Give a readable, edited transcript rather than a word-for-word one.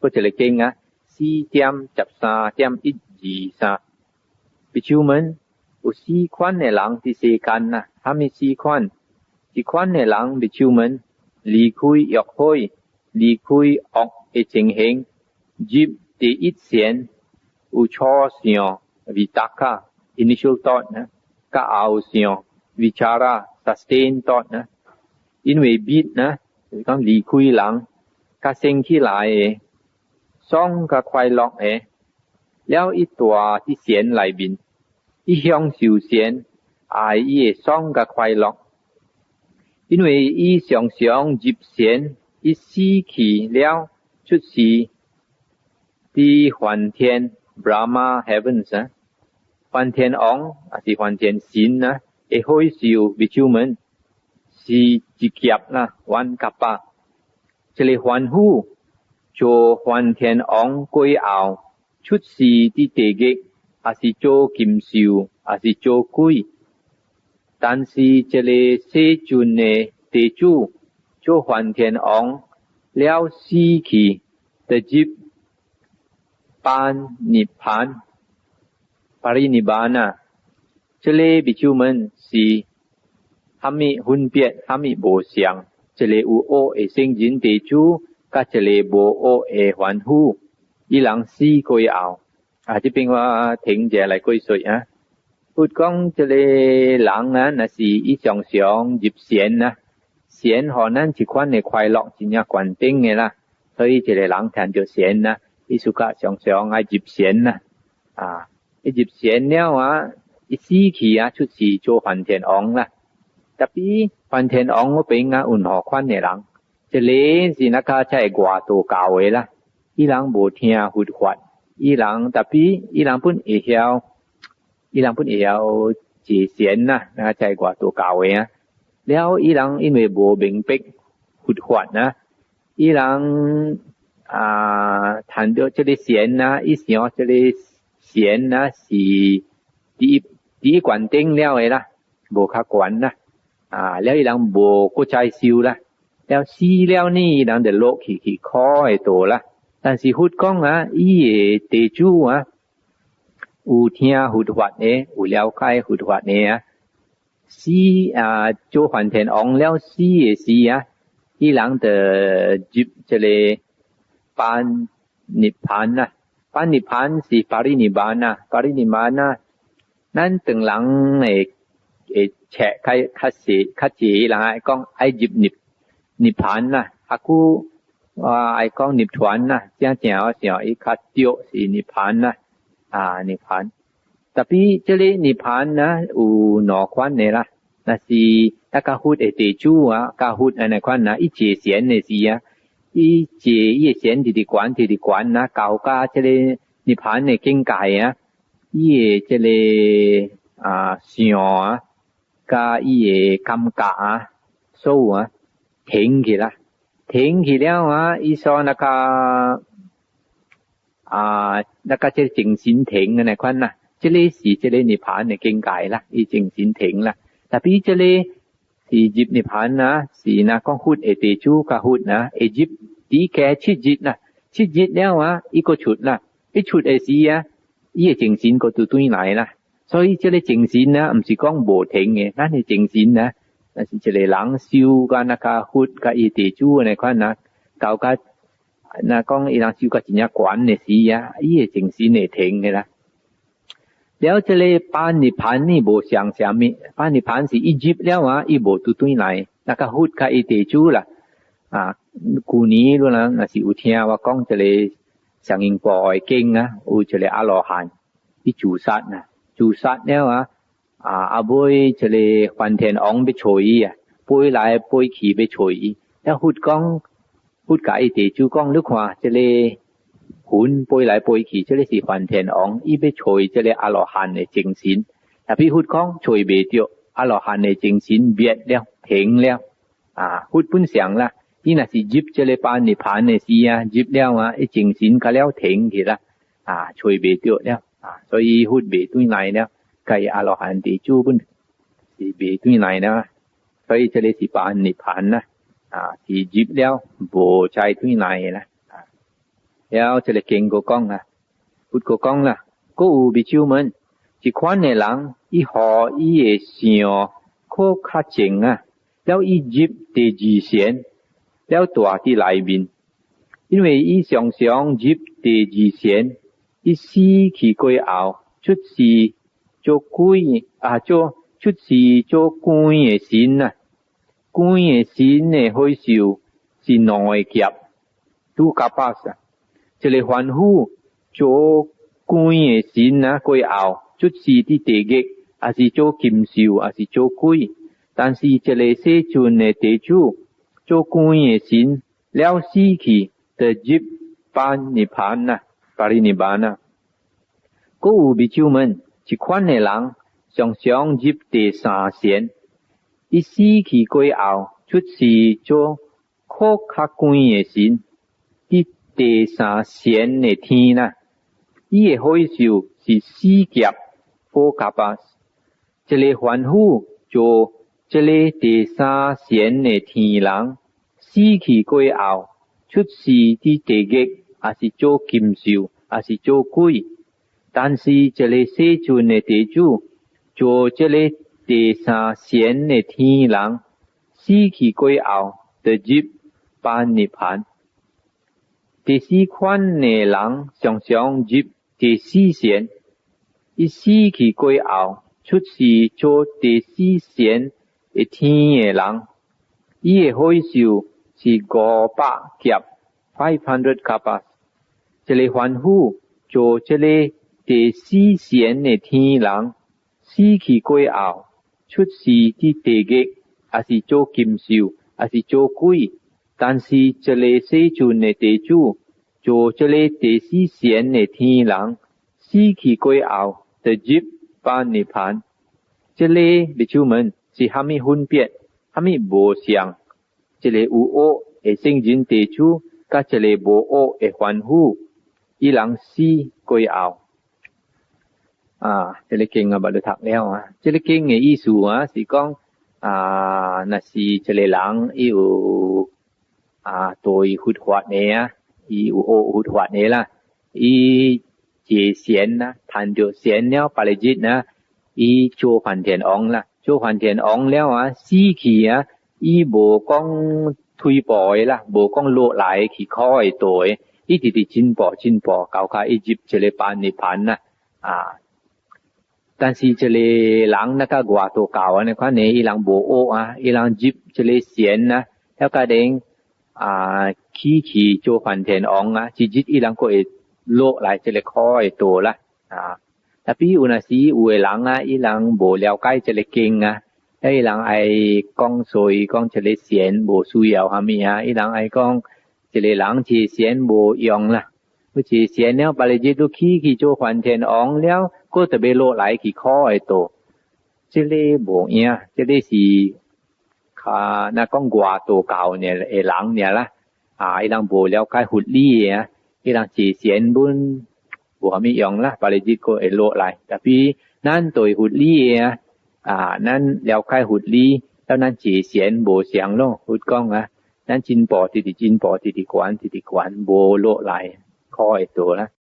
ก็จะเลยเก่งอ่ะ4点13点123บิชูมันอุ4คนในหลังที่เสกันนะถ้ามี4คนที่คนในหลังบิชูมันลีคุยยกห้อยลีคุยออกเอเจงเฮงจิบเตอิดเสียนอุชอเสียงวิตากะ initial thought นะกะเอาเสียงวิชาระ sustain thought นะอินเวบิดนะก็ลีคุยหลังกะเซ็งที่หลายซ่องกะควายล็อกแล้วอีตัวที่เสียนไหลบินอีเฮียงสิวเสียนอีซ่องกะควายล็อก因为伊常常入选伊死去了出世的梵天 Brahma Heavens 梵天王还是梵天神呢会开始比丘们是一劫啦万甲巴这里欢呼做梵天王归后出世的地极还是做金寿还是做鬼但是这里世尊的地主做梵天王了死去的จิบปานนิพพานปรินิบานะ这里比丘们是他们分别他们无相这里有恶的圣人地主甲这里无恶的欢呼伊人死过后这边ว่า停者来归水啊พูดก้องจะเลยหลังนะสิอีสองหยิบเสียนนะเสียนหอนั้นสิควันในควายหลอกจิญญากวนติ้งไงล่ะ所以จะเลยหลังแทนจะเสียนนะอีสุกะสองไอหยิบเสียนนะอีหยิบเสียนแล้วอีสีขี้ชุดสีโจฟันเทียนอองล่ะแต่ปีฟันเทียนอองก็เป็นอุ่นหอควันในหลังจะเลยสินักใช้กว่าตัวเก่าไว้ล่ะอีหลังโบเทียหุดขวัดอีหลังแต่ปีอีหลังพุ่นเอเฮียว伊人本也要节俭呐ใจกว่าตัวเก่าแล้วอีหลัง因为บ่明白หุดขวัดนะอีหลัง谈到这里闲呐一想这里闲呐是第一关定了啦บ่คักกวนนะแล้วอีหลังบ่เข้าใจซิวละแล้วซีแล้วนี่อีหลังได้โลกขี้คอไอ้โตละ但是หุดก้องอีเตจู有听佛法呢有了解佛法呢死做梵天王了死的时伊人的入这里般นิพพานนะ般นิพพาน是ปรินิบานะปรินิบานะนั้นตึงหลังแฉะคัดสิคัดจีหลังไอ้ก้องไอ้หยิบนิพพานนะอากูไอ้ก้องนิพพานนะเจ้าเจ้าเสียอีคัดเตียวสินิพพานนะนิพพานtapi 这里นิพพานนะอยู่หนอควันนี่ล่ะนะสิถ้ากะฮูดเตจูกะฮูดอันนั้นควันนะอีเจเสียนนี่สิอีเจอีเสียนที่กวนนะเก่ากะ这里นิพพานนี่เก่งกายอี这里เสียกะอีกำกะโซถึงกี่ล่ะถึงกี่แล้วอีซอนะกะ那个这精神停的那款呐这里是这里涅槃的境界啦已精神停啦但比这里是入涅槃นะ是นะก็พูดเตจูก็พูดนะหยิบดีแก่ชิดจิตนะชิดจิตแล้วอีก็ฉุดล่ะอีฉุดสิอี精神ก็ตัวตุ้ยไหนล่ะ所以这里精神นะ不是讲无停的นั่น是精神นะ那是这里หลัง修个那个พูดก็เตจู那款นะเก่าก็那讲伊人修个真正管的时伊的精神会停的啦แล้ว这里般นิพพานนี่บ่像啥物般นิพพาน是อียิปต์แล้วอีบ่ตุตุ้ยไหน那个ฮูด个เตจูล่ะกูนี้รู้นะน่ะสิอุเทียว่าก้องจะเลยสังอิงปอยเก่งอุจะเลยอรหันต์อีจูสัตนะจูสัตแล้วอาบอยจะเลยฟันเทนอองไปช่วยป่วยหลายป่วยขี้ไปช่วยแล้วฮูดก้องพูดกับเตจูก้องลึกว่าจะเลยหุนป่วยหลายป่วยขี้จะเลยสิฟันเทนอองอีไปช่วยจะเลยอรหันต์ในจริงศีลแต่พี่ฮูดก้องช่วยเบเตียวอรหันต์ในจริงศีลเบียดแล้วถึงแล้วฮูดปุ้นเสียงละนี่น่ะสิจิบจะเลยปานนิพพานในสิจิบแล้วไอ้จริงศีลก็แล้วถึงทีละช่วยเบเตียวแล้ว所以ฮูดเบตุ้ยไหนแล้วไกอรหันต์เตจูปุ้นสิเบตุ้ยไหนนะ所以จะเลยสิปานนิพพานนะที่จิบแล้วบ่ใจตุ้ยไหนนะ了这个经过讲啊佛过讲啦个有比丘们一款的人伊何伊的想可较静啊了伊入第二善了大伫内面因为伊常常入第二善伊死去过后出世做鬼啊做出世做鬼的神啊鬼的神的岁数是两个劫都甲巴萨这个凡夫做鬼的神啊过后出世伫地狱还是做金兽还是做鬼但是这个世尊的地主做鬼的神了死去的入般涅槃啊巴利涅槃啊个有比丘们一款的人常常入第三善伊死去过后出世做可较贵的神伫第三善的天啦伊的岁数是4劫4甲巴这个凡夫做这个第三善的天人死去过后出世伫地狱还是做金兽还是做鬼但是这个世尊的地主做这个第三善的天人死去过后就入般涅槃第四款的人常常入第四善伊死去过后出世做第四善的天的人伊的岁数是500劫500甲巴这个凡夫做这个第四善的天人死去过后出世伫地狱还是做金兽还是做鬼但是这个世尊的地主做这个第四善的天人死去过后就入般涅槃这个比丘们是虾米分别虾米无相这个有学的圣人地主甲这个无学的凡夫伊人死过后这个经บัด读แล้ว这个经的意思是讲若是这个人伊有对佛法呢伊有学佛法呢啦伊结善啦谈着善了巴利จิตนะ伊做梵天王啦做梵天王แล้ว死去伊无讲退步的啦无讲落来去考的道的伊直直进步到甲伊入这个般涅槃啦但是这个人那个外多高呢看呢伊人无学伊人入这个善啦แล้วก็เด้ง去做梵天王直直伊人ก็会落来这个考的道啦tapi有那时有的人伊人无了解这个经伊人爱讲所以讲这个善无需要虾米伊人爱讲这个人这善无用啦有这善了巴利จิต都去做梵天王了ก็จะไปโลไหลขี้ข้อไอ้ตัว这个无影这个是那讲外多高呢的人呢啦伊人无了解佛理伊人自善本无虾米用啦巴利จิตก็会โลไหลtapi咱对佛理咱了解佛理แล้ว咱自善无相咯佛讲咱进步直直进步直直管无โลไหลข้อไอ้ตัว啦